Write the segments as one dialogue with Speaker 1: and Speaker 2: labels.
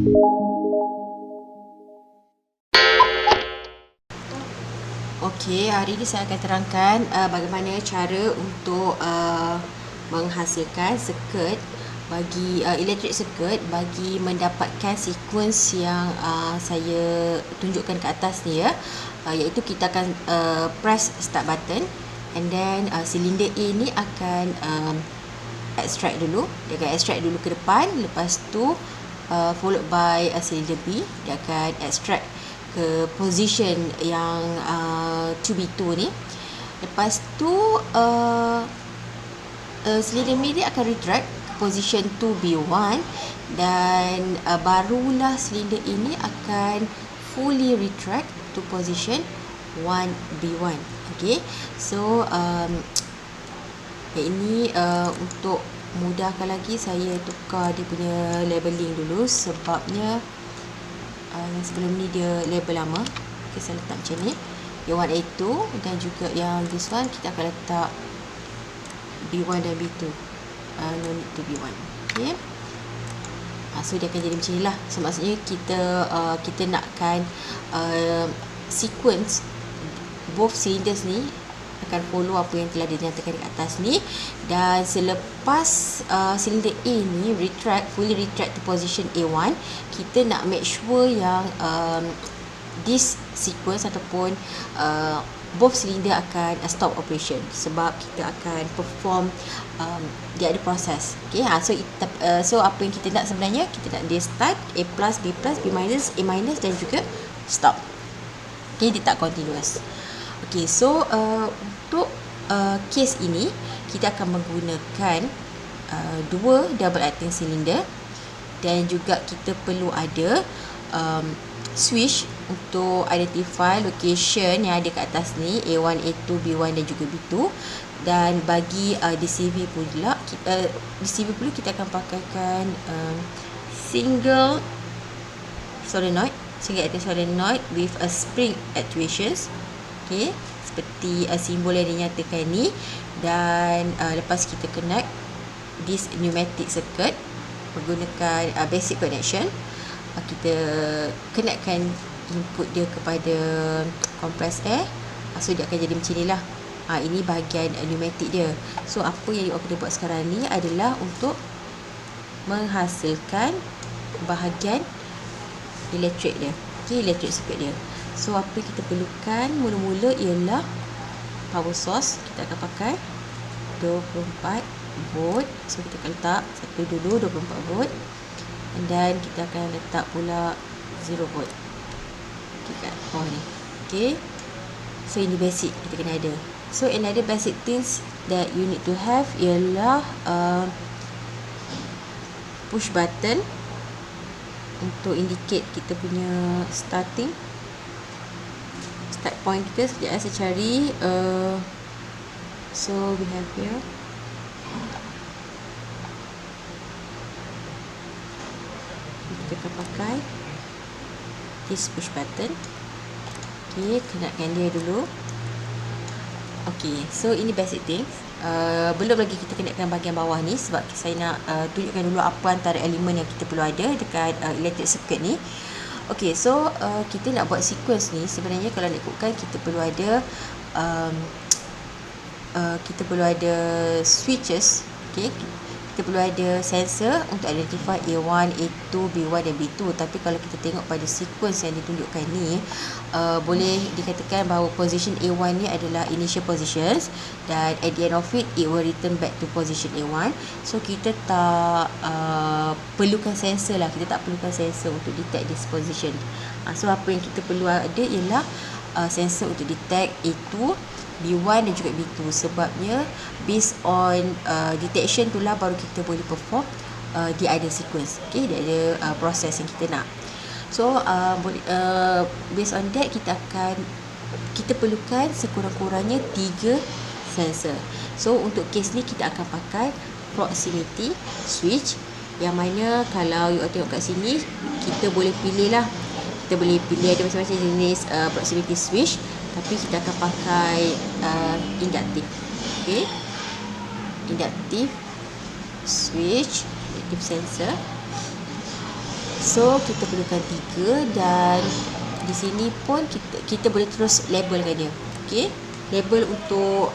Speaker 1: Okey, hari ini saya akan terangkan bagaimana cara untuk menghasilkan circuit bagi electric circuit bagi mendapatkan sequence yang saya tunjukkan ke atas ni ya. Iaitu kita akan press start button, and then silinder A ni akan extract dulu. Dia akan extract dulu ke depan, lepas tu followed by silinder B, dia akan extract ke position yang 2B2 ni. Lepas tu silinder B ni akan retract ke position 2B1, dan barulah silinder ini akan fully retract to position 1B1. Okay, so yang ini untuk mudahkan lagi, saya tukar dia punya labeling dulu, sebabnya sebelum ni dia label lama. Okay, saya letak macam ni, yang 1A2, dan juga yang this one kita akan letak B1 dan B2, no need to B1. Okay, so dia akan jadi macam ni lah. So maksudnya kita nakkan sequence both cylinders ni akan follow apa yang telah dinyatakan di atas ni, dan selepas silinder A ni fully retract to position A1, kita nak make sure yang this sequence ataupun both cylinder akan stop operation, sebab kita akan perform dia ada proses. Okay, so apa yang kita nak sebenarnya, kita nak dia start A plus, B plus, B minus, A minus, dan juga stop. Okay, dia tak continuous. Okay, so untuk case ini kita akan menggunakan dua double acting cylinder, dan juga kita perlu ada switch untuk identify location yang ada kat atas ni, A1, A2, B1 dan juga B2. Dan bagi DCV pula, kita akan pakaikan single acting solenoid with a spring actuations. Okay, seperti simbol yang dinyatakan ni. Dan lepas kita connect this pneumatic circuit menggunakan basic connection, kita connectkan input dia kepada compressed air. So dia akan jadi macam ni lah. Ini bahagian pneumatic dia. So apa yang kita buat sekarang ni adalah untuk menghasilkan bahagian elektrik dia. Okay, elektrik circuit dia. So apa yang kita perlukan mula-mula ialah power source. Kita akan pakai 24 volt. So kita akan letak satu dulu 24 volt, and then kita akan letak pula 0 volt. Okay, kat bawah ni. Okay, so ini basic kita kena ada. So another basic things that you need to have ialah push button untuk indicate kita punya start point kita. Sekejap saya cari. So we have here, kita akan pakai this push button. Okay, kenakkan dia dulu. Okay, so ini basic things. Belum lagi kita kenakkan bahagian bawah ni, sebab saya nak tunjukkan dulu apa antara elemen yang kita perlu ada dekat electric circuit ni. Okay, so kita nak buat sequence ni, sebenarnya kalau nak ikutkan kita perlu ada switches. Okay, kita perlu ada sensor untuk identify A1, A2, B1 dan B2. Tapi kalau kita tengok pada sequence yang ditunjukkan ni, boleh dikatakan bahawa position A1 ni adalah initial positions, dan at the end of it will return back to position A1. So kita tak perlukan sensor lah, kita tak perlukan sensor untuk detect this position. So apa yang kita perlu ada ialah sensor untuk detect A2, B1 dan juga B2. Sebabnya based on detection tu lah baru kita boleh perform dia ada sequence. Okay, dia ada proses yang kita nak. So based on that kita perlukan sekurang-kurangnya 3 sensor. So untuk case ni kita akan pakai proximity switch, yang mana kalau you tengok kat sini, kita boleh pilih lah. Kita boleh pilih ada macam-macam jenis proximity switch, tapi kita akan pakai inductive. Okay, inductive switch, inductive sensor. So kita perlukan 3 dan di sini pun kita boleh terus labelkan dia. Okey, label untuk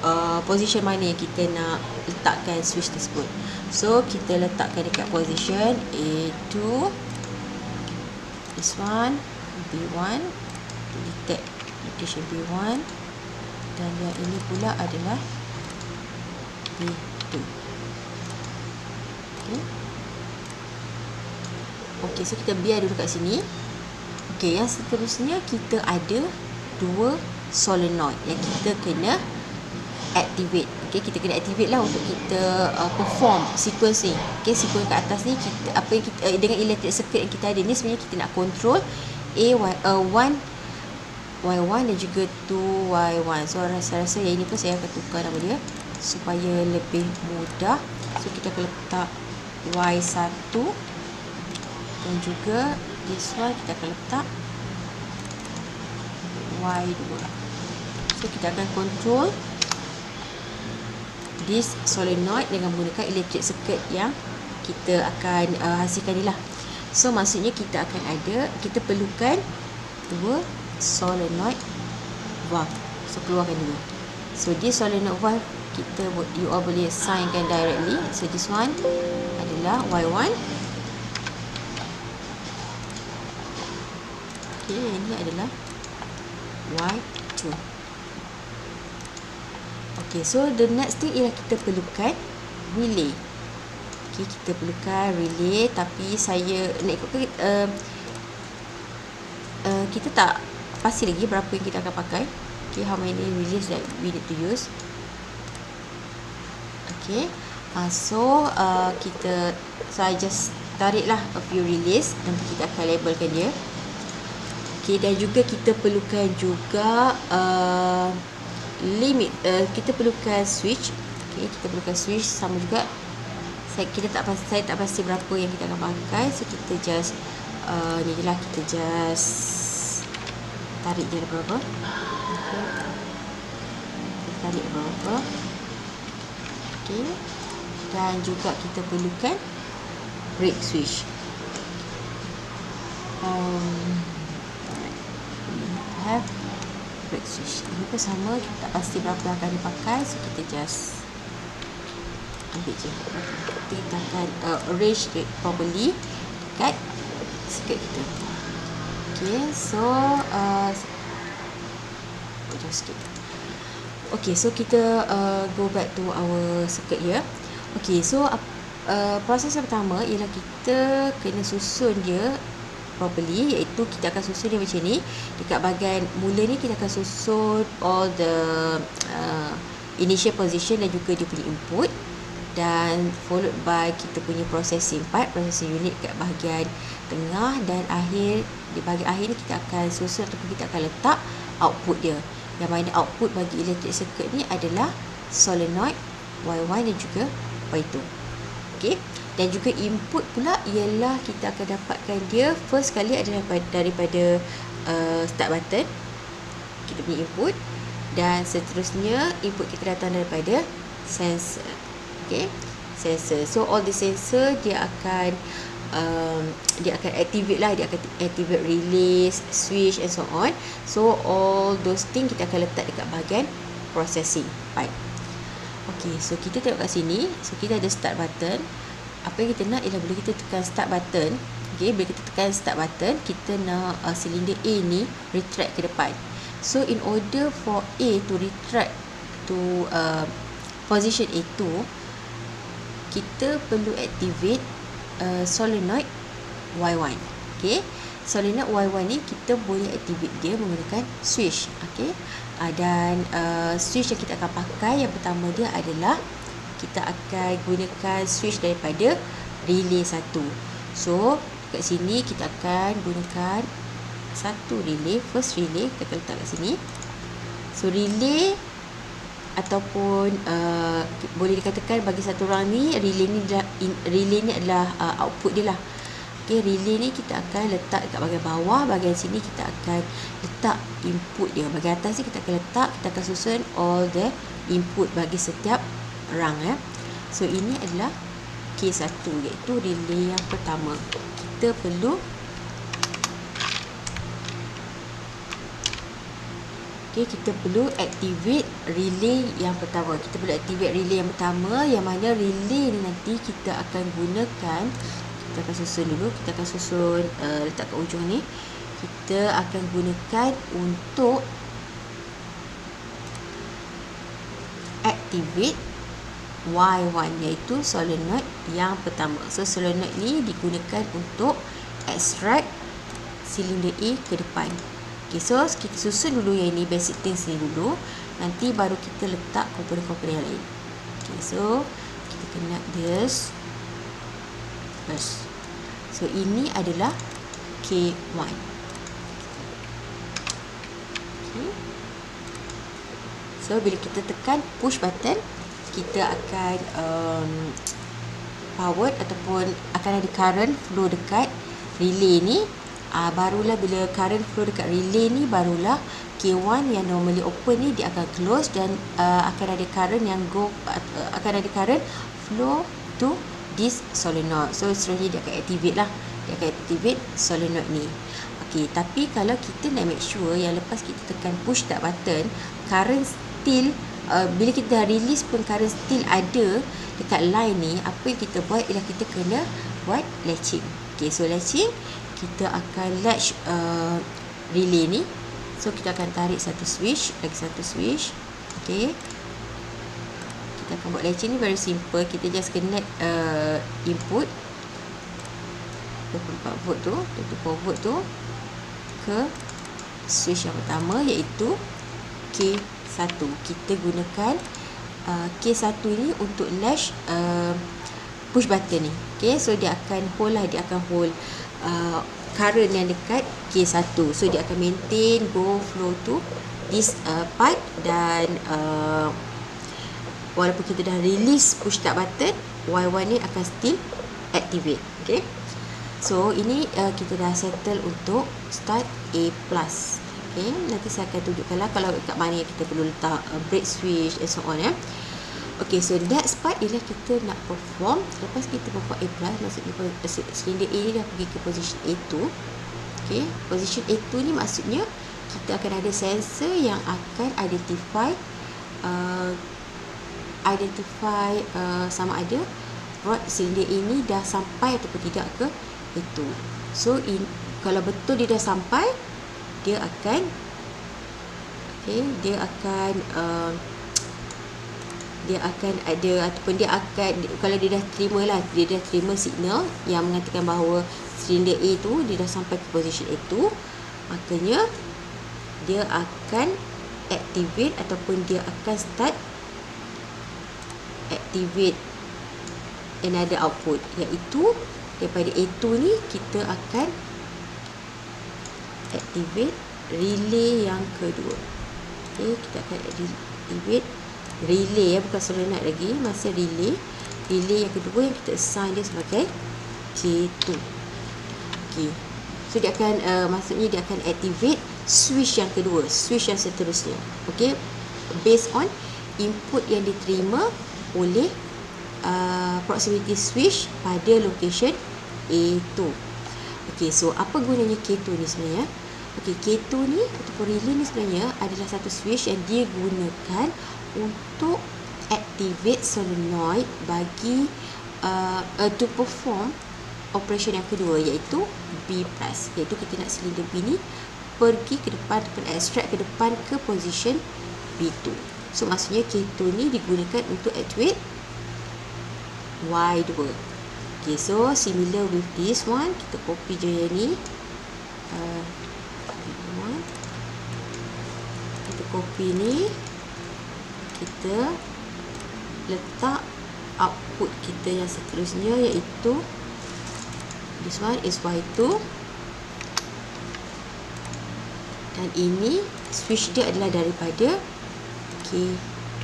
Speaker 1: position mana yang kita nak letakkan switch tersebut. So kita letakkan dekat position A2, this one B1, detect location B1, dan yang ini pula adalah B2. Okey, so kita biar dulu kat sini. Okey, yang seterusnya kita ada 2 solenoid yang kita kena activate. Okey, kita kena activate lah untuk kita perform sequence ni. Okey, sequence kat atas ni kita apa yang kita dengan electric circuit yang kita ada ni sebenarnya kita nak control A1 Y1 dan juga 2 Y1. So rasa-rasa yang ini pun saya akan tukar nama dia supaya lebih mudah. So kita akan letak Y1 dan juga this one kita akan letak Y2. So kita akan control this solenoid dengan menggunakan electric circuit yang kita akan hasilkan ni lah. So maksudnya kita perlukan 2 solenoid valve. So keluarkan dulu. So this solenoid valve you all boleh assignkan directly. So this one adalah Y1. Okay, ini adalah Y2. Okay, so the next thing ialah kita perlukan relay. Okay, kita perlukan relay, tapi saya nak ikutkan kita tak pasti lagi berapa yang kita akan pakai. Okay, how many relays that we need to use. Okay, so I just tariklah a few relays dan kita akan labelkan dia. Okay, dan juga kita perlukan juga limit, kita perlukan switch. Okay, kita perlukan switch sama juga. Saya tak pasti berapa yang kita akan pakai. So kita just ni je lah, kita just tarik dia berapa. Okay, kita tarik berapa. Okay, dan juga kita perlukan brake switch. Have brake switch. Ini pun sama, kita tak pasti berapa yang akan dipakai. So kita just ambil je. Kita akan arrange it properly dekat circuit kita. Okay, so just skip. Okay, so kita go back to our circuit here. Okay, so proses yang pertama ialah kita kena susun dia properly, iaitu kita akan susun dia macam ni. Dekat bahagian mula ni kita akan susun all the initial position dan juga dia punya input, dan followed by kita punya processing part, processing unit kat bahagian tengah, dan akhir di bahagian akhir ni kita akan susun ataupun kita akan letak output dia, yang mana output bagi electric circuit ni adalah solenoid Y1 dan juga Y2. Okay, dan juga input pula ialah kita akan dapatkan dia first kali adalah daripada start button, kita punya input, dan seterusnya input kita datang daripada sensor. Okay, sensor. So all the sensor dia akan activate lah, dia akan activate relay, switch and so on. So all those things kita akan letak dekat bahagian processing part. Okay, so kita tengok kat sini. So kita ada start button. Apa yang kita nak ialah bila kita tekan start button, okay, bila kita tekan start button, kita nak silinder A ni retract ke depan. So in order for A to retract to position A2, kita perlu activate solenoid Y1. Okay, solenoid Y1 ni kita boleh activate dia menggunakan switch. Okay, dan switch yang kita akan pakai yang pertama dia adalah kita akan gunakan switch daripada relay 1. So kat sini kita akan gunakan satu relay, first relay kita letak kat sini. So relay ataupun boleh dikatakan bagi satu orang ni relay ni adalah output dia lah. Okay, relay ni kita akan letak dekat bahagian bawah, bahagian sini kita akan letak input dia, bahagian atas ni kita akan letak, kita akan susun all the input bagi setiap rang. So ini adalah case 1, iaitu relay yang pertama. Kita perlu Okey, kita perlu activate relay yang pertama. Kita perlu activate relay yang pertama, yang mana relay ni nanti kita akan gunakan. Kita akan susun dulu. Kita akan susun letak kat ujung ni. Kita akan gunakan untuk activate Y1, iaitu solenoid yang pertama. So solenoid ni digunakan untuk extract silinder A ke depan. Okay, so kita susun dulu yang ini, basic things ni dulu. Nanti baru kita letak komponen-komponen yang lain. Okay, so kita connect this first. So ini adalah K1. Okay. So bila kita tekan push button, kita akan powered ataupun akan ada current flow dekat relay ni. Barulah bila current flow dekat relay ni, barulah K1 yang normally open ni dia akan close dan akan ada current yang akan ada current flow to this solenoid. So seterusnya dia akan activate lah. Dia akan activate solenoid ni. Okay, tapi kalau kita nak make sure yang lepas kita tekan push start button, current still bila kita dah release pun current still ada dekat line ni, apa yang kita buat ialah kita kena buat latching. Okay, so latching, kita akan latch relay ni. So kita akan tarik satu switch, lagi satu switch. Okay, kita akan buat latching ni very simple. Kita just connect input 24 volt tu, 24 volt tu ke switch yang pertama, iaitu K1. Kita gunakan K1 ni untuk latch push button ni. Okay, so dia akan hold lah, dia akan hold current yang dekat K1. So dia akan maintain go flow to this part, dan walaupun kita dah release push start button, Y1 ni akan still activate. Okay, so ini kita dah settle untuk start A+. Okay, nanti saya akan tunjukkan lah kalau kat mana kita perlu letak break switch and so on ya. Okay, so next part ialah kita nak perform. Lepas kita perform A+, maksudnya silinder A ni dah pergi ke position A2. Okay, position A2 ni maksudnya kita akan ada sensor yang akan identify sama ada rod silinder ini dah sampai ataupun tidak ke A2. So kalau betul dia dah sampai, dia akan ada, ataupun dia akan, kalau dia dah terima lah, dia dah terima signal yang mengatakan bahawa silinder A tu dia dah sampai ke position A2, makanya dia akan activate ataupun dia akan start activate another output, iaitu daripada A2 ni kita akan activate relay yang kedua. Okay, kita akan activate relay ya, bukan solenoid lagi, masih relay yang kedua yang kita assign dia sebagai K2. Okay, so dia akan maksudnya dia akan activate switch yang kedua, switch yang seterusnya. Okay, based on input yang diterima oleh proximity switch pada location A2. Okay, so apa gunanya K2 ni sebenarnya? Okay, K2 ni ataupun relay ni sebenarnya adalah satu switch yang dia gunakan untuk activate solenoid bagi to perform operation yang kedua, iaitu B+, iaitu kita nak silinder B ni pergi ke depan ataupun extract ke depan ke position B2. So maksudnya K2 ni digunakan untuk activate Y2. Okay, so similar with this one, kita copy je yang ni. Kita copy ni, kita letak output kita yang seterusnya, iaitu this one is Y2, dan ini switch dia adalah daripada K2.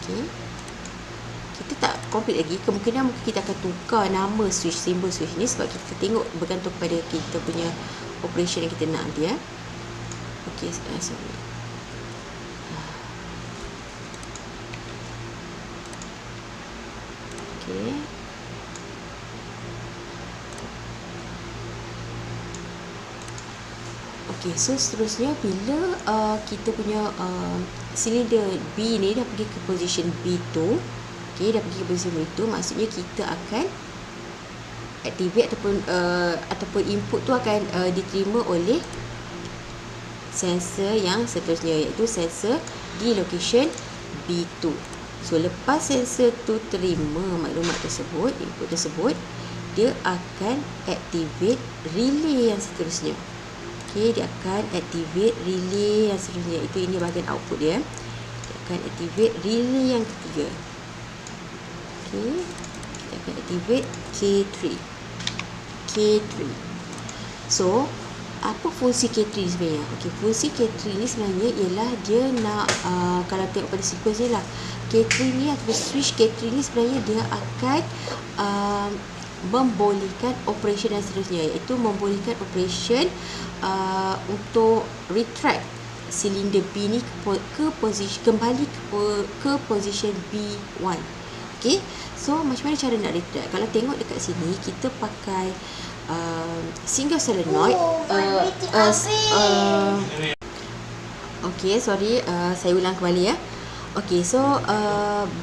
Speaker 1: Okay, kita tak complete lagi, kemungkinan mungkin kita akan tukar nama switch, simbol switch ni, sebab kita tengok bergantung pada kita punya operation yang kita nak nanti ya. Okay, sorry. Okay, Okey, so seterusnya bila kita punya silinder B ni dah pergi ke position B2, okey, dah pergi ke position B2, maksudnya kita akan activate ataupun input tu akan diterima oleh sensor yang seterusnya, iaitu sensor di location B2. So lepas sensor tu terima maklumat tersebut, input tersebut, dia akan activate relay yang seterusnya. Okey, dia akan activate relay yang seterusnya. Itu ini bahagian output dia. Dia akan activate relay yang ketiga. Okey, kita akan activate K3. So, apa fungsi K3 ni sebenarnya? Okey, fungsi K3 ni sebenarnya ialah dia nak kalau tengok pada sequence ni lah, K3 ni atau switch K3 ni sebenarnya dia akan membolehkan operation yang seterusnya, iaitu membolehkan operation untuk retract silinder B ni ke posisi kembali ke position B1. Okey, so macam mana cara nak retract? Kalau tengok dekat sini, kita pakai single solenoid. Okey, sorry, saya ulang kembali ya. Okey, so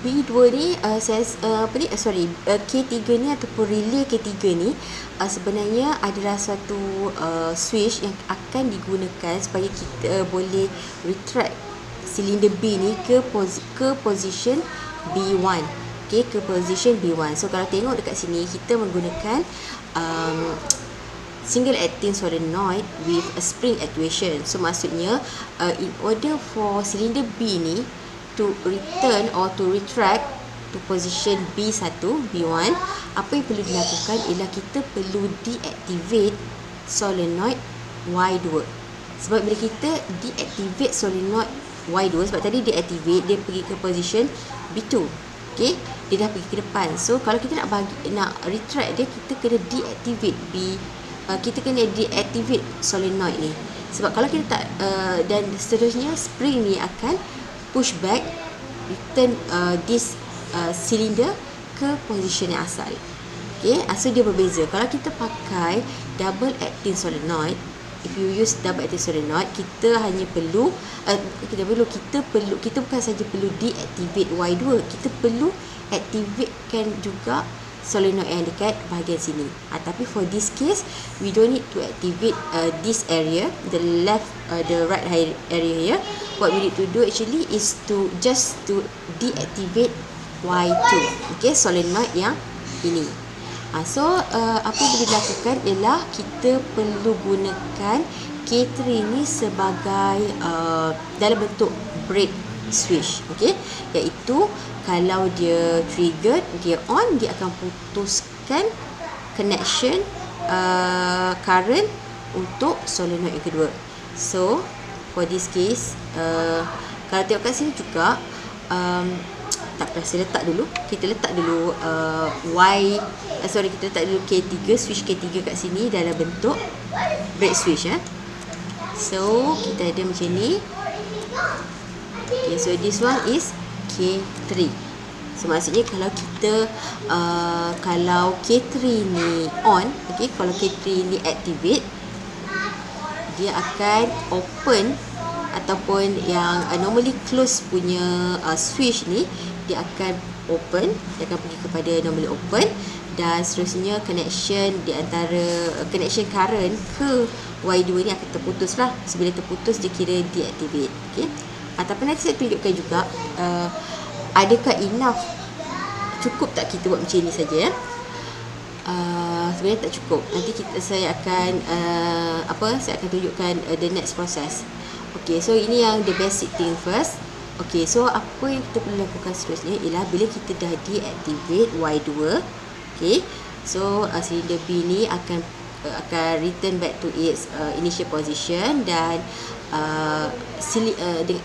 Speaker 1: B2 ni K3 ni ataupun relay K3 ni sebenarnya adalah satu switch yang akan digunakan supaya kita boleh retract silinder B ni ke position B1. Okey, ke position B1. So kalau tengok dekat sini, kita menggunakan single acting solenoid with a spring actuation. So maksudnya in order for cylinder B ni to return or to retract to position B1, B1, apa yang perlu dilakukan ialah kita perlu deactivate solenoid Y2. Sebab bila kita deactivate solenoid Y2, sebab tadi deactivate, dia pergi ke position B2. Okey, dia dah pergi ke depan. So kalau kita nak retract dia, kita kena deactivate kita kena deactivate solenoid ni. Sebab kalau kita tak dan seterusnya spring ni akan push back, return this cylinder ke position yang asal. Okey, so dia berbeza. Kalau kita pakai double acting solenoid, if you use double acting solenoid, kita hanya perlu kita bukan saja perlu deactivate Y2, kita perlu activatekan juga solenoid yang dekat bahagian sini. Tapi for this case, we don't need to activate this area, the right area here. What we need to do actually is just to deactivate Y2. Okay, solenoid yang ini. So apa yang perlu dilakukan ialah kita perlu gunakan K3 ni sebagai dalam bentuk break switch. Okay, iaitu kalau dia triggered, dia on, dia akan putuskan connection current untuk solenoid yang kedua. So for this case, kalau tengok kat sini juga, tak apa, saya letak dulu. Kita letak dulu kita letak dulu K3, switch K3 kat sini dalam bentuk break switch. So kita ada macam ni. Okay, so this one is K3. So maksudnya kalau kita kalau K3 ni on, okay, kalau K3 ni activate, dia akan open, ataupun yang normally close punya switch ni, dia akan open, dia akan pergi kepada normally open, dan seterusnya connection di antara connection current ke Y2 ni akan terputus lah. So bila terputus, dia kira deactivate. Okay, tapi nanti saya tunjukkan juga adakah enough, cukup tak kita buat macam ni saja ya. Sebenarnya tak cukup. Nanti saya akan saya akan tunjukkan the next process. Okay, so ini yang the basic thing first. Okay, so apa yang kita perlu lakukan seterusnya ialah bila kita dah deactivate Y2, okay, so cylinder B ni akan return back to its initial position, dan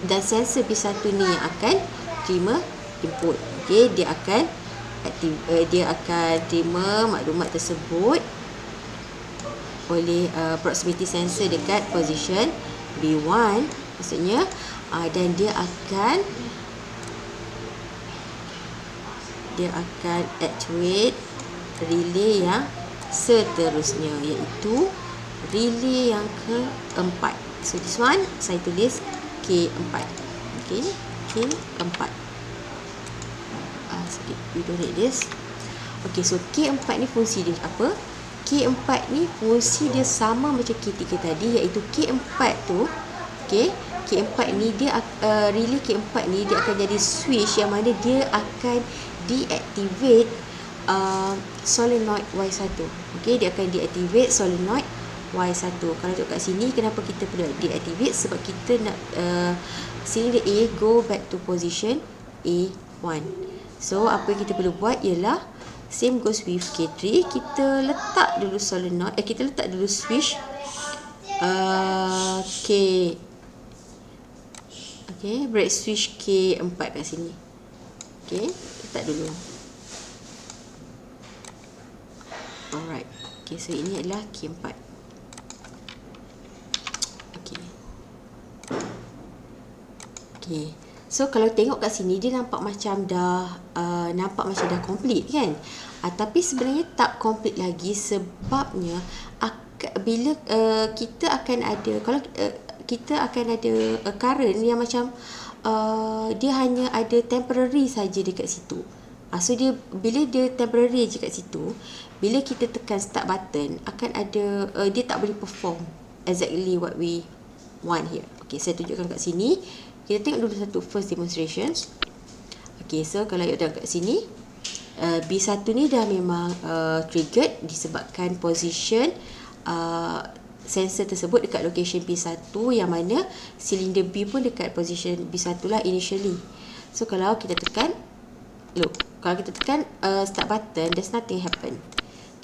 Speaker 1: dan sensor B1 ni yang akan terima input. Okay, dia akan terima maklumat tersebut oleh proximity sensor dekat position B1, maksudnya, dan dia akan actuate relay yang seterusnya, iaitu relay yang keempat. So this one saya tulis K4. Okay, K4. Sedikit we don't need this. Okay, so K4 ni fungsi dia apa? K4 ni fungsi dia sama macam K3 tadi, iaitu K4 tu, okay, K4 ni dia relay K4 ni dia akan jadi switch yang mana dia akan deactivate solenoid Y1. Okay, dia akan deactivate solenoid Y1. Kalau tengok kat sini, kenapa kita perlu deactivate? Sebab kita nak cylinder A go back to position A1. So apa yang kita perlu buat ialah same goes with K3, kita letak dulu solenoid, kita letak dulu switch K, okay, break switch K4 kat sini. Okay, letak dulu. Alright, okay, so ini adalah K4. Okay, so kalau tengok kat sini dia nampak macam dah complete kan? Tapi sebenarnya tak complete lagi, sebabnya bila kita akan ada, kalau kita akan ada current yang macam dia hanya ada temporary saja dekat situ. So dia, bila dia temporary je kat situ, bila kita tekan start button akan ada dia tak boleh perform exactly what we want here. Okay, saya tunjukkan kat sini. Kita tengok dulu satu first demonstration. Okay, so kalau you tengok kat sini, B1 ni dah memang triggered disebabkan position sensor tersebut dekat location B1, yang mana silinder B pun dekat position B1 lah initially. So kalau kita tekan, look, kalau kita tekan start button, there's nothing happen.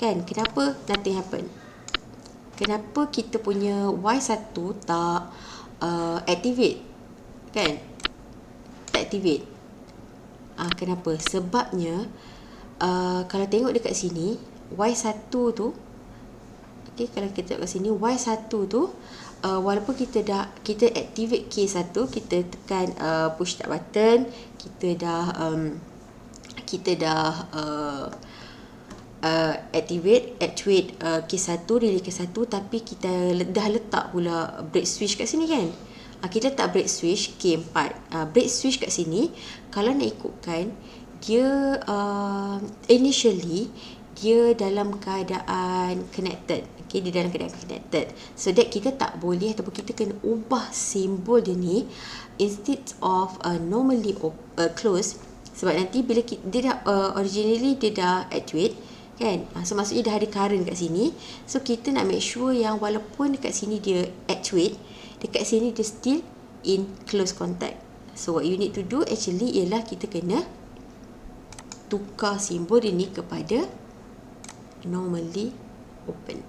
Speaker 1: Kan? Kenapa nothing happen? Kenapa kita punya Y1 tak activate? Kan? Tak activate. Kenapa? Sebabnya kalau tengok dekat sini, Y1 tu, okay, kalau kita tengok kat sini, Y1 tu walaupun kita activate K1, kita tekan push start button, kita dah activate K1, relay K1, tapi kita dah letak pula brake switch kat sini kan. Kita letak brake switch K4. Brake switch kat sini, kalau nak ikutkan, dia initially dia dalam keadaan connected. Okay, dia dalam keadaan connected. So that kita tak boleh, ataupun kita kena ubah simbol dia ni, instead of normally close. Sebab nanti bila dia dah originally dia dah actuate kan, so maksudnya dah ada current kat sini. So kita nak make sure yang walaupun dekat sini dia actuate, dekat sini dia still in close contact. So what you need to do actually ialah kita kena tukar simbol ini kepada normally open.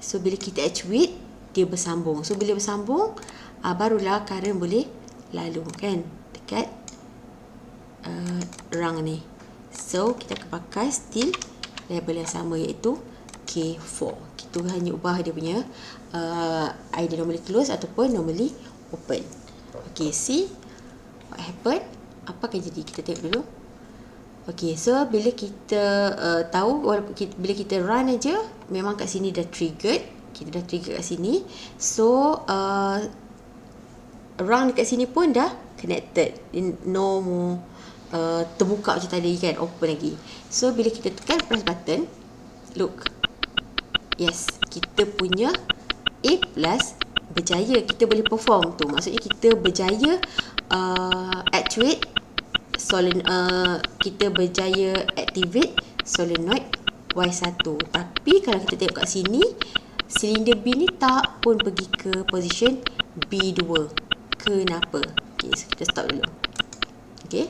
Speaker 1: So bila kita actuate, dia bersambung. So bila bersambung, barulah current boleh lalu kan dekat rang ni. So kita akan pakai still label yang sama, iaitu K4. Kita hanya ubah dia punya either normally close ataupun normally open. Okay, see what happen? Apa akan jadi? Kita tengok dulu. Okay, so bila kita tahu, bila kita run aja, memang kat sini dah triggered. Kita dah trigger kat sini. So run dekat sini pun dah connected. No more terbuka macam tadi kan, open lagi. So bila kita tekan press button, look, yes, kita punya A plus berjaya, kita boleh perform tu. Maksudnya kita berjaya actuate kita berjaya activate solenoid Y1. Tapi kalau kita tengok kat sini, silinder B ni tak pun pergi ke position B2. Kenapa? Okay, so kita stop dulu. Okay,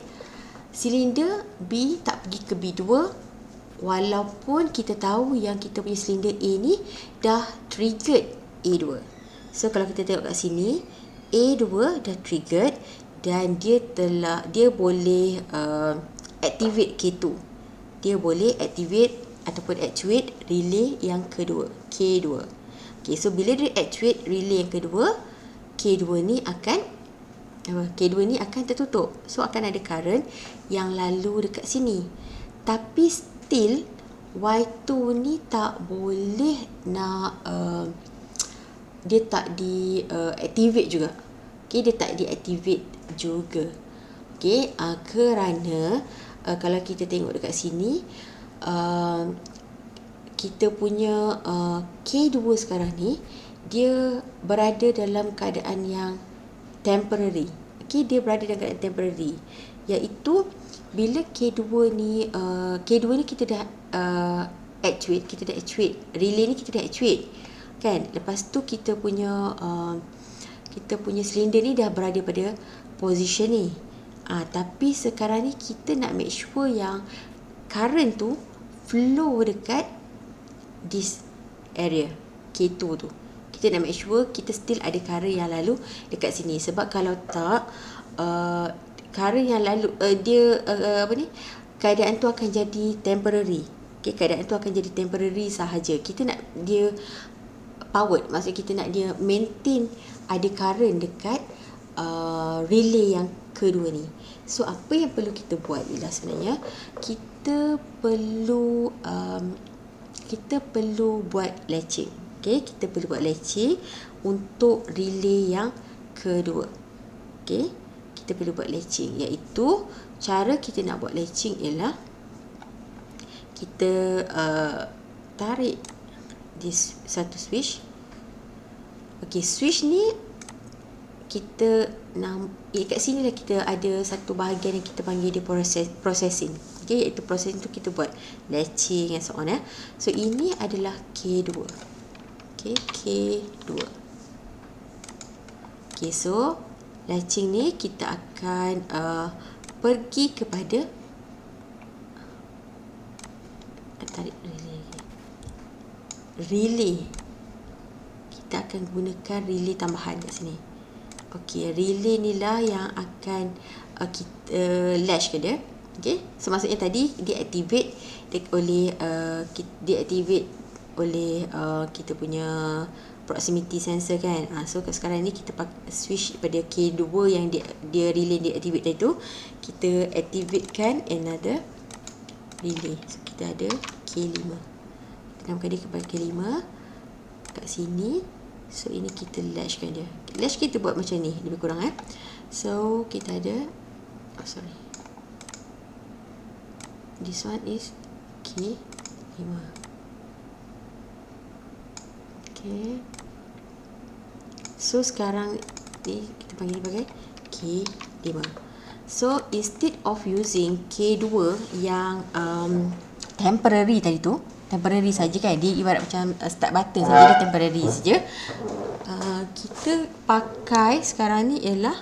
Speaker 1: silinder B tak pergi ke B2 walaupun kita tahu yang kita punya silinder A ni dah triggered A2. So kalau kita tengok kat sini, A2 dah triggered dan dia boleh activate K2. Dia boleh activate ataupun actuate relay yang kedua, K2. Okay, so bila dia actuate relay yang kedua, K2 ni akan tertutup. So akan ada current yang lalu dekat sini. Tapi still Y2 ni tak boleh nak dia tak di activate juga. Okay, dia tak diactivate juga. Okay, kerana kalau kita tengok dekat sini, kita punya K2 sekarang ni, dia berada dalam keadaan yang temporary. Okay, dia berada dalam keadaan temporary, iaitu bila K2 ni kita dah actuate relay ni, kita dah actuate kan. Lepas tu kita punya silinder ni dah berada pada position ni. Tapi sekarang ni kita nak make sure yang current tu flow dekat this area K2 tu. Kita nak make sure kita still ada current yang lalu dekat sini. Sebab kalau tak, current yang lalu keadaan tu akan jadi temporary. Okay, keadaan tu akan jadi temporary sahaja. Kita nak dia powered, maksudnya kita nak dia maintain ada current dekat relay yang kedua ni. So apa yang perlu kita buat ialah sebenarnya kita perlu buat latching. Okay, kita perlu buat latching untuk relay yang kedua. Okay, kita perlu buat latching, iaitu cara kita nak buat latching ialah kita tarik this satu switch. Okay, switch ni kita kat sini lah kita ada satu bahagian yang kita panggil dia processing. Okay, iaitu processing tu kita buat latching and so on. So ini adalah K2. Okay, K2. Okay, so latching ni kita akan pergi kepada tarik relay. Kita akan gunakan relay tambahan kat sini. Okey, relay ni lah yang akan kita latch ke dia. Okey, so maksudnya tadi deactivate oleh kita punya proximity sensor kan. So sekarang ni kita switch pada K2 yang dia relay deactivate tadi tu, kita activatekan another relay. So kita ada K5. Kita namakan dia kepada K5 kat sini. So ini kita latchkan dia. Latch kita buat macam ni lebih kurang So kita ada this one is K5. Okay. So sekarang ni kita panggil sebagai K5. So instead of using K2 yang temporary tadi tu, temporary saja kan, dia ibarat macam start button saja, dia temporary saja. Kita pakai sekarang ni ialah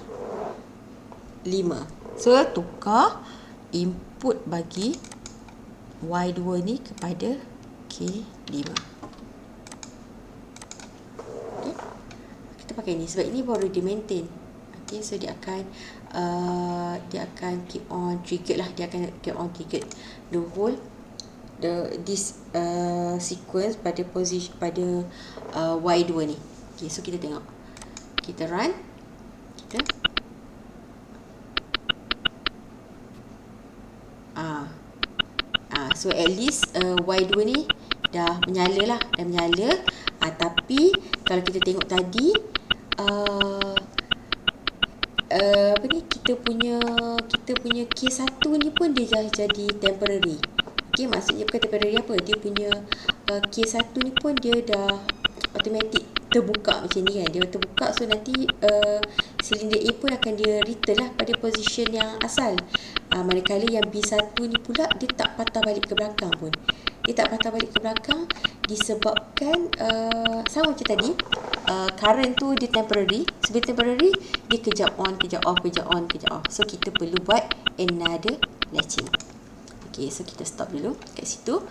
Speaker 1: 5. So tukar input bagi Y2 ni kepada K5. Okay. Kita pakai ni sebab ini baru di maintain. Okay, so dia akan keep on trigger lah, dia akan keep on trigger the whole this sequence pada position pada Y2 ni. Okay, so kita tengok, kita run, so at least Y2 ni dah menyala lah, tapi kalau kita tengok tadi kita punya K1 ni pun dia dah jadi temporary. Okay, maksudnya bukan temporary apa, dia punya K1 ni pun dia dah automatic terbuka macam ni kan, dia terbuka. So nanti silinder A pun akan dia return lah pada position yang asal. Manakala yang B1 ni pula dia tak patah balik ke belakang pun. Dia tak patah balik ke belakang disebabkan sama macam tadi, current tu dia temporary. Sebab temporary dia kejap on, kejap off, kejap on, kejap off. So kita perlu buat another latching. Okay, so kita stop dulu kat situ.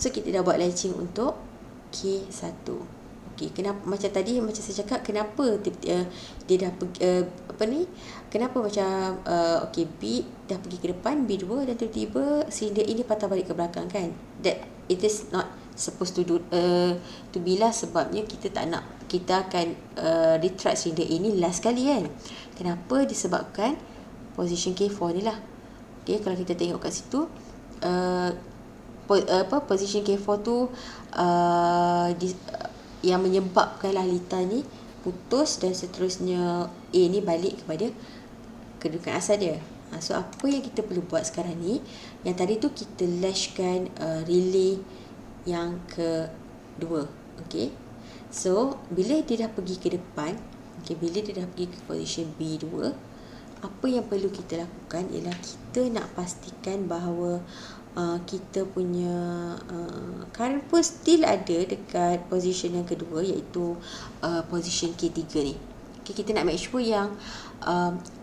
Speaker 1: So kita dah buat latching untuk K1. Okay, kenapa macam tadi, macam saya cakap, kenapa dia dah kenapa macam okay, B dah pergi ke depan, B2, dan tiba-tiba silinder ini patah balik ke belakang kan. That it is not supposed to do to be lah, sebabnya kita tak nak, kita akan retract silinder ini last kali kan. Kenapa? Disebabkan position K4 ni lah. Okay, kalau kita tengok kat situ, position K4 tu yang menyebabkan litar ni putus dan seterusnya A ni balik kepada kedudukan asal dia. So apa yang kita perlu buat sekarang ni, yang tadi tu kita lashkan relay yang kedua. Okay, so bila dia dah pergi ke depan, bila dia dah pergi ke position B2, apa yang perlu kita lakukan ialah kita nak pastikan bahawa kita punya current pun still ada dekat position yang kedua, iaitu position K3 ni. Kita nak make sure yang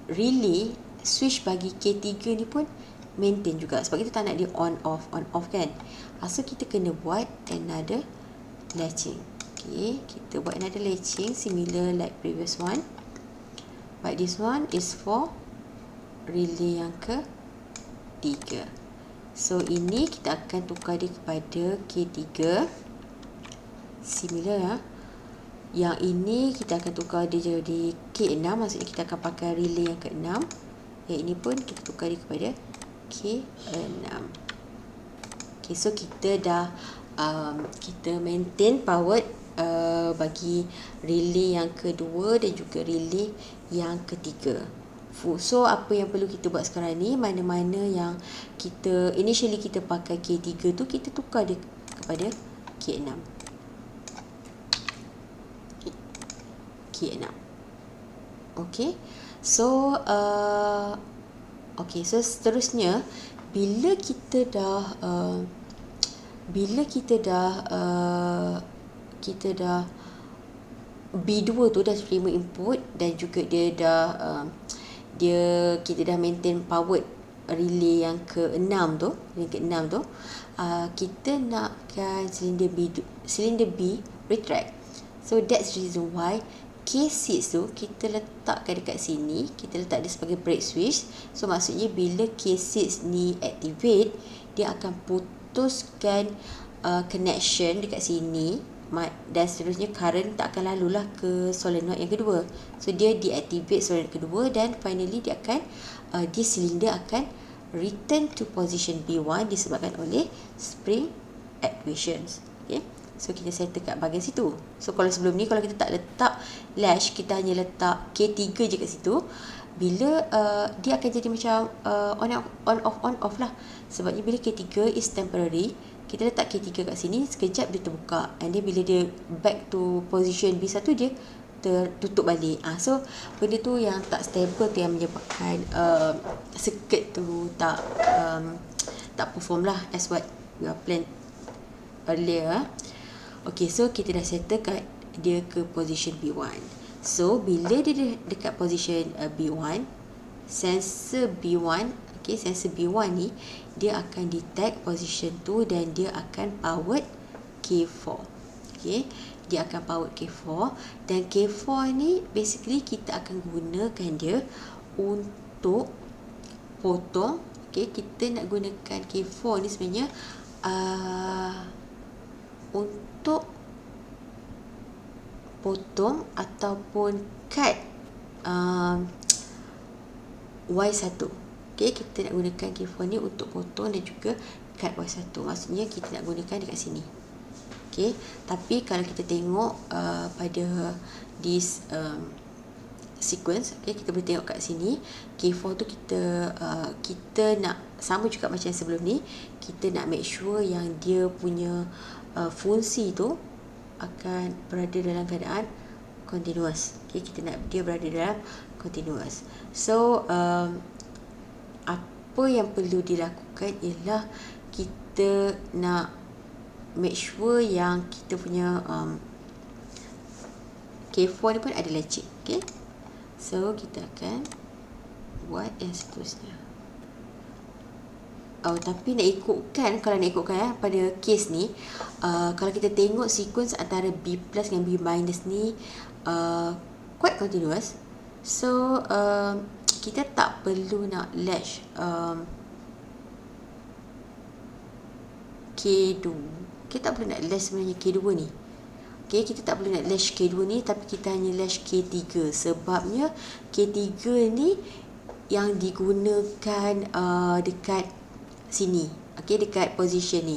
Speaker 1: relay switch bagi K3 ni pun maintain juga, sebab kita tak nak dia on off kan. So kita kena buat another latching. Kita buat another latching similar like previous one, but this one is for relay yang ke-3. So ini kita akan tukar dia kepada K3, similar ya. Yang ini kita akan tukar dia jadi K6, maksudnya kita akan pakai relay yang ke-6. Yang ini pun kita tukar dia kepada K6. So kita dah kita maintain power bagi relay yang kedua dan juga relay yang ketiga. So apa yang perlu kita buat sekarang ni, mana-mana yang kita initially kita pakai K3 tu, kita tukar dia kepada K6. Okay, so so seterusnya bila kita dah B2 tu dah terima input dan juga dia dah kita dah maintain powered relay yang ke-6 tu, kita nakkan silinder B retract. So that's the reason why K6 tu kita letakkan dekat sini, kita letak dia sebagai break switch. So maksudnya bila K6 ni activate, dia akan putuskan connection dekat sini, dan seterusnya current tak akan lalulah ke solenoid yang kedua. So dia deactivate solenoid kedua dan finally dia akan silinder akan return to position B1 disebabkan oleh spring actuations. Okay, so kita settle kat bahagian situ. So kalau sebelum ni, kalau kita tak letak latch, kita hanya letak K3 je kat situ, bila dia akan jadi macam on off lah. Sebabnya bila K3 is temporary, kita letak K3 kat sini, sekejap dia terbuka, and then bila dia back to position B1 dia tertutup balik. So benda tu yang tak stable tu yang menyebabkan circuit tu tak perform lah as what we are planned earlier. Okay, so kita dah settle kat dia ke position B1. So bila dia dekat position B1, sensor B1 ni dia akan detect position tu dan dia akan powered K4. Dia akan powered K4, dan K4 ni basically kita akan gunakan dia untuk potong. Kita nak gunakan K4 ni sebenarnya untuk potong ataupun cut Y1. Kita nak gunakan K4 ni untuk potong dan juga cut Y1. Maksudnya kita nak gunakan dekat sini. Tapi kalau kita tengok pada this sequence, kita boleh tengok kat sini K4 tu kita nak sama juga macam sebelum ni. Kita nak make sure yang dia punya fungsi tu akan berada dalam keadaan continuous. Kita nak dia berada dalam continuous. So apa yang perlu dilakukan ialah kita nak make sure yang kita punya K4 ni pun ada latching. So kita akan buat yang seterusnya. Tapi nak ikutkan, kalau nak ikutkan pada case ni, kalau kita tengok sequence antara B plus dengan B minus ni quite continuous. So kita tak perlu nak latch K2. Kita tak perlu nak latch sebenarnya K2 ni. Kita tak perlu nak latch K2 ni, tapi kita hanya latch K3. Sebabnya K3 ni yang digunakan dekat sini. Dekat position ni.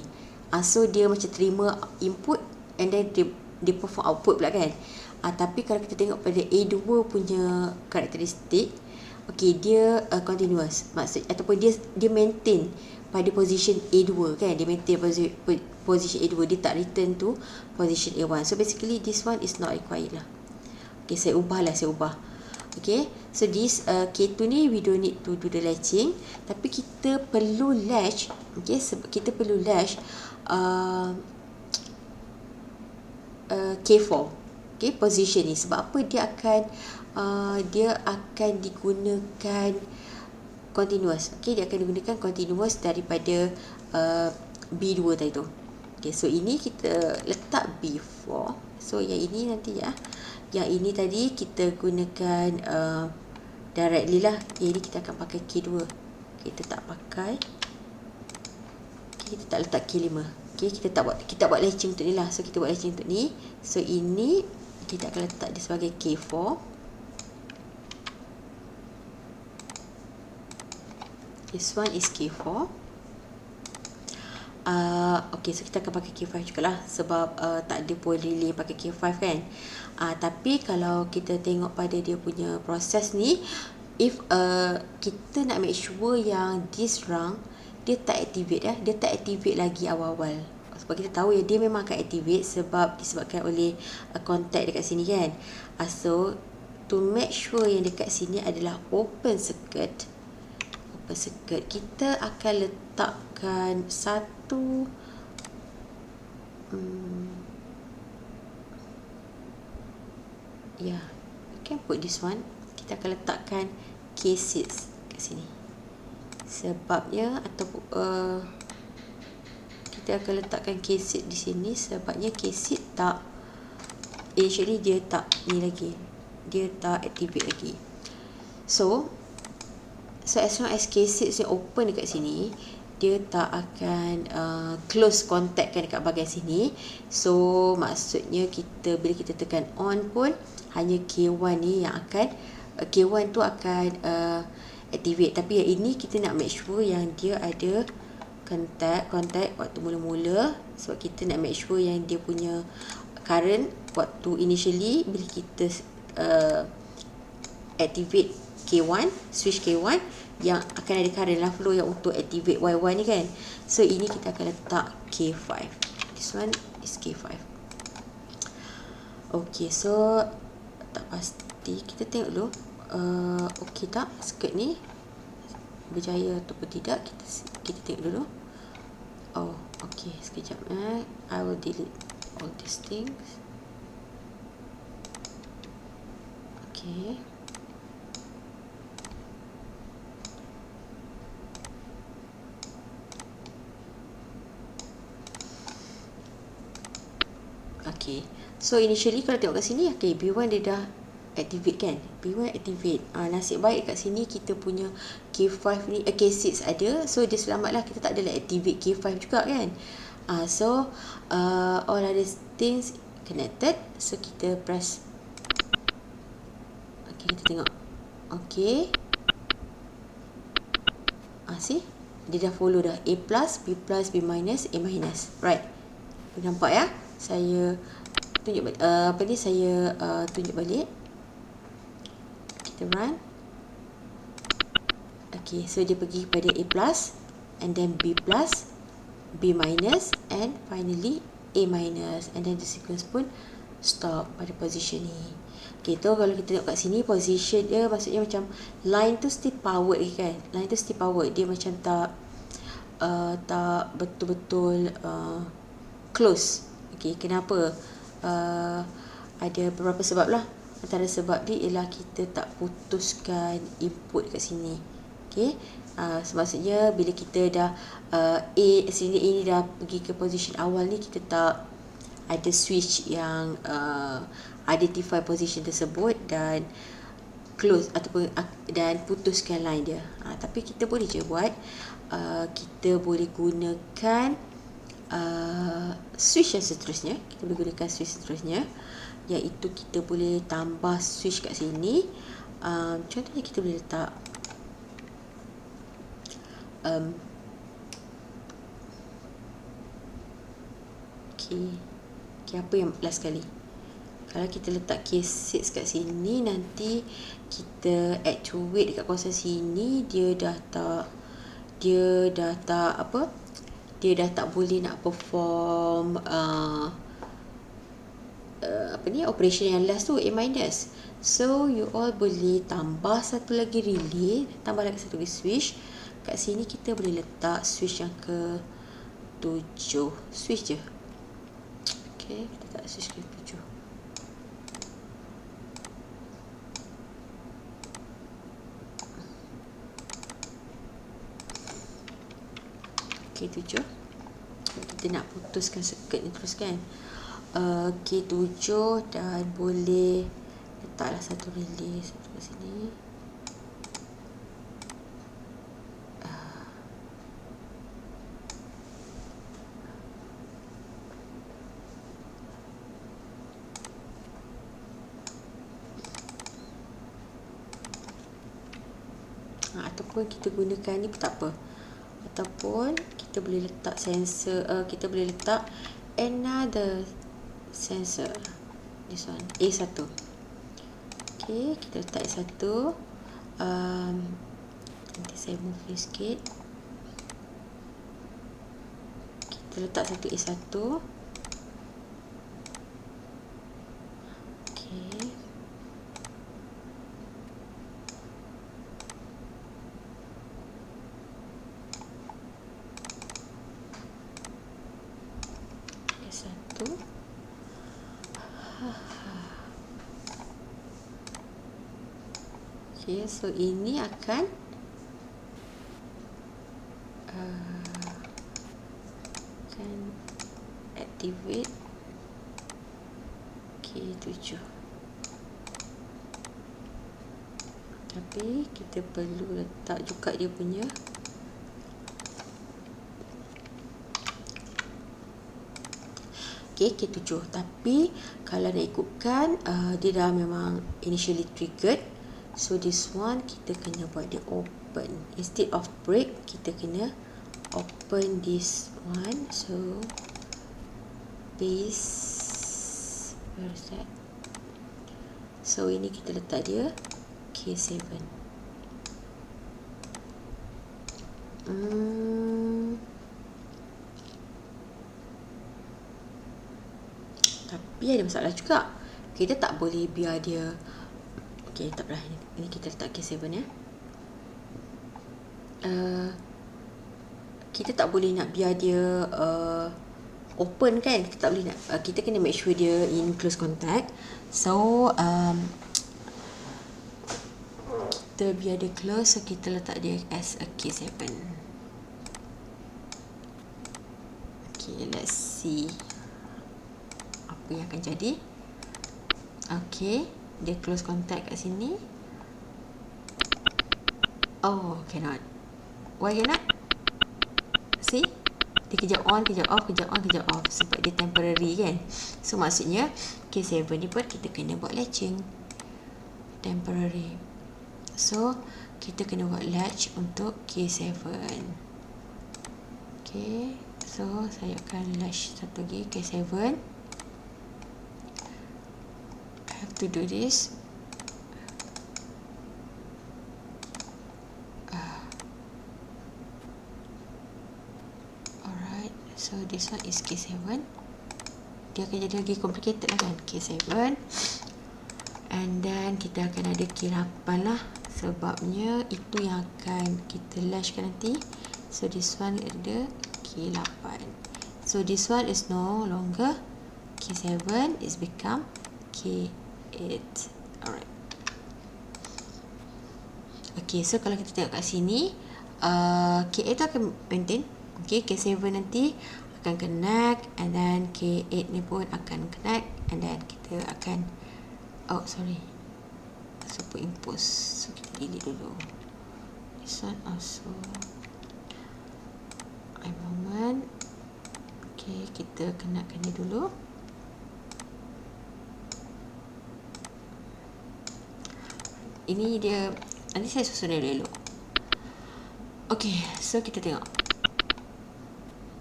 Speaker 1: So dia macam terima input and then dia dia perform output pula kan. Tapi kalau kita tengok pada A2 punya karakteristik, okey, dia continuous, maksud ataupun dia maintain pada position A2 kan, dia maintain position A2, dia tak return to position A1. So basically this one is not required lah. Okay, saya ubah. Okay, so this K2 ni we don't need to do the latching, tapi kita perlu latch. Okay, sebab kita perlu latch K4. Okay, position ni sebab apa? Dia akan digunakan continuous. Okay, dia akan digunakan continuous daripada B2 tadi tu. Okay, so ini kita letak B4. So yang ini nanti ya, yang ini tadi kita gunakan directly lah. Jadi kita akan pakai K2. Kita tak pakai, kita tak letak K5. Okay, kita buat latching untuk ni lah. So kita buat latching untuk ni. So ini kita akan letak dia sebagai K4. This one is K4. Okay, so kita akan pakai K5 juga lah, sebab tak ada pun relay pakai K5 kan. Tapi kalau kita tengok pada dia punya proses ni, if kita nak make sure yang this rung dia tak activate dia tak activate lagi awal-awal. Sebab kita tahu ya dia memang akan activate sebab disebabkan oleh contact dekat sini kan. So to make sure yang dekat sini adalah open circuit, kita akan letakkan satu we can put this one. Kita akan letakkan K6 kat sini. Sebabnya kita akan letakkan K6 di sini sebabnya K6 tak actually dia tak ni lagi. Dia tak activate lagi. So as long as K6 ni open dekat sini, dia tak akan close contact kan dekat bahagian sini. So maksudnya bila kita tekan on pun hanya K1 ni yang akan K1 tu akan activate. Tapi yang ini kita nak make sure yang dia ada contact waktu mula-mula, sebab kita nak make sure yang dia punya current waktu initially bila kita activate K1, switch K1, yang akan ada current lah flow yang untuk activate Y1 ni kan. So ini kita akan letak K5. This one is K5. Okay, so tak pasti, kita tengok dulu okay tak circuit ni berjaya ataupun tidak. Kita tengok dulu. Oh, okay, sekejap I will delete all these things. Okay, okay, so initially kalau tengok kat sini, okay, B1 dia dah activate kan, B1 activate. Nasib baik kat sini kita punya K5 ni, K6 ada, so dia selamat lah, kita tak adalah activate K5 juga kan. So all other things connected. So kita press, okay, kita tengok, okay, see, dia dah follow dah, A plus, B plus, B minus, A minus, right? Nampak ya, saya tunjuk saya tunjuk balik. Kita run. Okay, so dia pergi pada A plus, and then B plus, B minus, and finally A minus, and then the sequence pun stop pada position ni. Okay, tu kalau kita tengok kat sini position dia maksudnya macam line tu still powered kan, line tu still powered, dia macam tak betul-betul close. Okay, kenapa? Ada beberapa sebab lah. Antara sebab dia ialah kita tak putuskan input kat sini. Okay, maksudnya bila kita dah sini ini dah pergi ke position awal ni, kita tak ada switch yang identify position tersebut dan close ataupun dan putuskan line dia. Tapi kita boleh je buat, kita boleh gunakan switch yang seterusnya. Kita boleh gunakan switch seterusnya, iaitu kita boleh tambah switch kat sini. Contohnya kita boleh letak Okay, apa yang last sekali? Kalau kita letak K6 kat sini, nanti kita add to weight dekat kawasan sini, dia dah tak boleh nak perform operation yang last tu, A minus. So you all boleh tambah satu lagi relay, tambah lagi satu lagi switch. Kat sini kita boleh letak switch yang ke 7, switch je. Okay, kita letak switch ke 7. K7, kita nak putuskan circuit ni terus kan. K7 dan boleh letaklah satu relay satu kat sini. Ataupun kita gunakan ni pun tak apa, ataupun kita boleh letak sensor, kita boleh letak another sensor, this one A1. Okay, kita letak A1. Nanti saya move ni sikit. Kita letak satu A1. Okay, okay, so ini akan activate K7. Tapi kita perlu letak juga dia punya K7. Tapi kalau nak ikutkan, dia dah memang initially triggered. So this one kita kena buat dia open. Instead of break, kita kena open this one. So base, where is that? So ini kita letak dia K7. Tapi ada masalah juga. Kita tak boleh biar dia, okay, tak apalah. Ini kita letak K7 ya. Kita tak boleh nak biar dia open kan. Kita tak boleh nak, kita kena make sure dia in close contact. So kita biar dia close. So kita letak dia as a K7. Okay, let's see apa yang akan jadi. Okay, dia close contact kat sini. Oh, cannot. Why cannot? See? Dia kejap on, kejap off, kejap on, kejap off. Sebab dia temporary kan. So maksudnya K7 ni pun kita kena buat latching temporary. So kita kena buat latch untuk K7. Okay, so saya akan latch satu lagi K7. I have to do this. Alright, so this one is K7. Dia akan jadi lagi complicated lah kan, K7. And then kita akan ada K8 lah. Sebabnya itu yang akan kita latchkan nanti. So this one ada K8. So this one is no longer K7, it's become K8. Alright. Okay, so kalau kita tengok kat sini, K8 tu akan maintain. Okay, K7 nanti akan connect, and then K8 ni pun akan connect, and then kita akan, oh sorry, super impose. So kita delete dulu. This one also. A moment. Okay, kita kenakan dia dulu. Ini dia, nanti saya susun dia dulu. Okay, so kita tengok.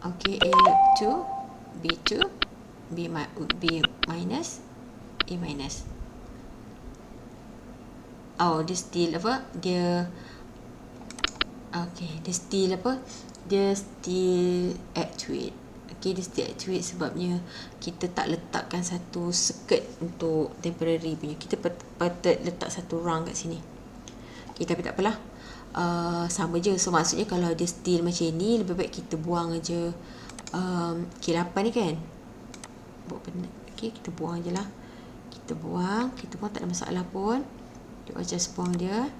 Speaker 1: Okay, A2, B2, B minus, A minus. Oh, dia still apa? Dia dia still apa? Dia still actuate. Okay, dia still actuate sebabnya kita tak letakkan satu circuit untuk temporary punya. Kita patut letak satu rung kat sini. Okay, tapi tak apalah. Sama je. So maksudnya kalau dia still macam ni, lebih baik kita buang aja K8 ni kan. Okay, kita buang je lah. Kita buang tak ada masalah pun. Kita just buang dia.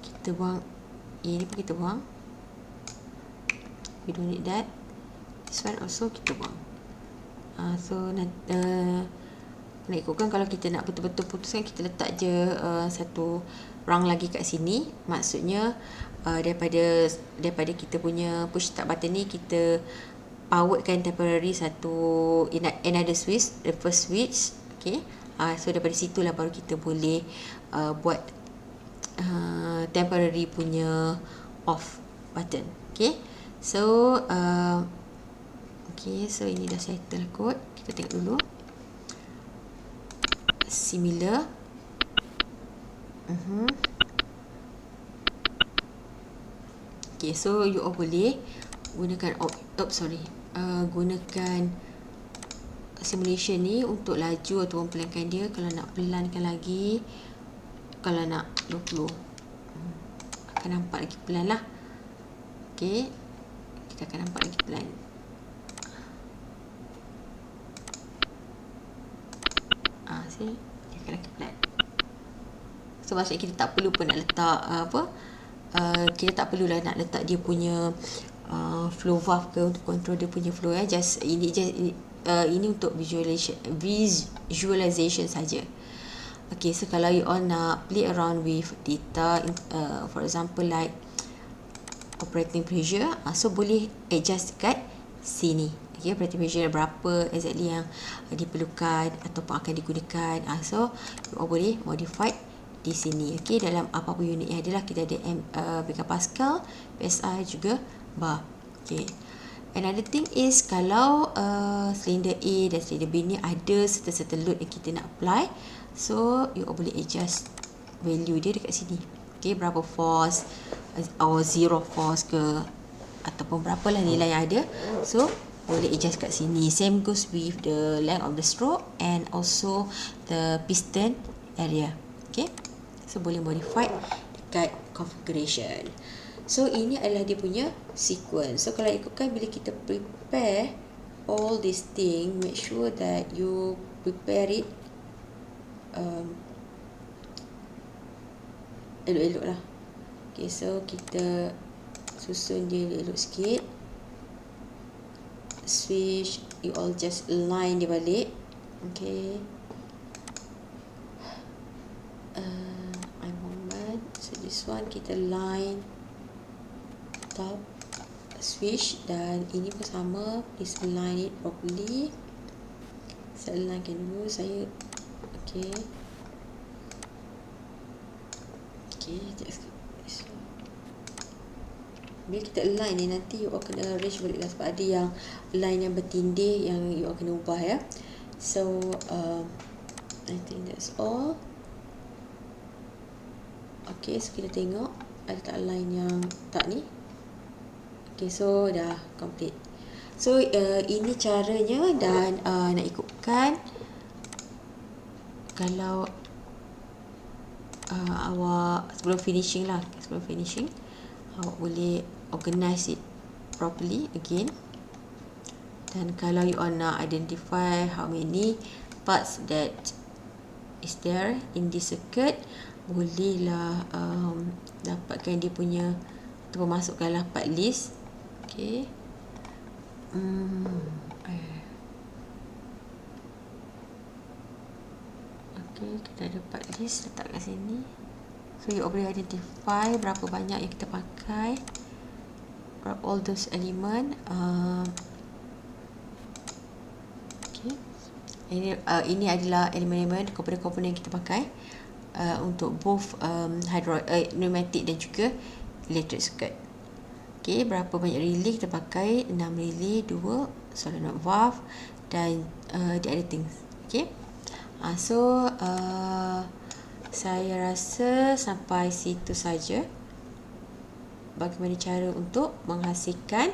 Speaker 1: Kita buang ini pun kita buang. We don't need that. This one also kita buang. So nak ikutkan kalau kita nak betul-betul putuskan, kita letak je satu rung lagi kat sini. Maksudnya daripada kita punya push start button ni, kita poweredkan temporary satu another switch, the first switch. Okay, so daripada situlah baru kita boleh buat temporary punya off button. Okay, so so ini dah settle kot. Kita tengok dulu. Similar. Okay, so you all boleh gunakan gunakan simulation ni untuk laju ataupun pelankan dia. Kalau nak pelankan lagi, kalau nak 20, akan nampak lagi pelan lah. Okay, kita akan nampak lagi pelan. Dia akan lagi pelan. So maksudnya kita tak perlu pun nak letak kita tak perlulah nak letak dia punya flow valve ke untuk control dia punya flow. Ini untuk visualization saja. Okay, so kalau you all nak play around with data, for example like operating pressure, so boleh adjust kat sini. Okay, operating pressure berapa exactly yang diperlukan ataupun akan digunakan. So you all boleh modify di sini. Okay, dalam apa-apa unit yang adalah kita ada megapascal, PSI juga bar. Okay, another thing is kalau silinder A dan silinder B ni ada certain load yang kita nak apply, so you all boleh adjust value dia dekat sini. Okay, berapa force or zero force ke ataupun berapalah nilai yang ada, so boleh adjust kat sini. Same goes with the length of the stroke and also the piston area. Okay, so boleh modify dekat configuration. So ini adalah dia punya sequence. So kalau ikutkan, bila kita prepare all these thing, make sure that you prepare it elok-elok lah. Okay, so kita susun dia elok sikit. Switch, you all just align dia balik. Okay, so this one kita line top switch, dan ini pun sama, please align it properly. Saya alignkan dulu saya. Okay, just bila kita align ni, nanti you all kena arrange balik lah, sebab ada yang line yang bertindih yang you all kena ubah ya. So I think that's all. Okay, so kita tengok ada tak line yang tak ni. Okay, so dah complete. So ini caranya, dan nak ikutkan kalau awak sebelum finishing awak boleh organize it properly again. Dan kalau you all nak identify how many parts that is there in this circuit, bolehlah dapatkan dia punya, ataupun masukkanlah part list. Okay, okay, kita ada part list, letak kat sini. So you boleh identify berapa banyak yang kita pakai, all those element. Okay, ini adalah elemen-elemen, komponen-komponen yang kita pakai untuk both pneumatic dan juga electric circuit. Okay, berapa banyak relay kita pakai? 6 relay, 2, solenoid valve dan the other things. Okay. So saya rasa sampai situ saja bagaimana cara untuk menghasilkan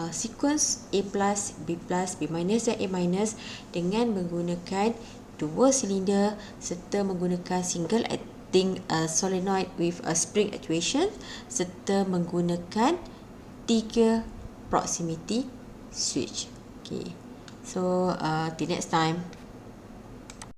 Speaker 1: sequence A+, B+, B- dan A- dengan menggunakan dua silinder serta menggunakan single acting solenoid with a spring actuation serta menggunakan 3 proximity switch. Okay. So till next time.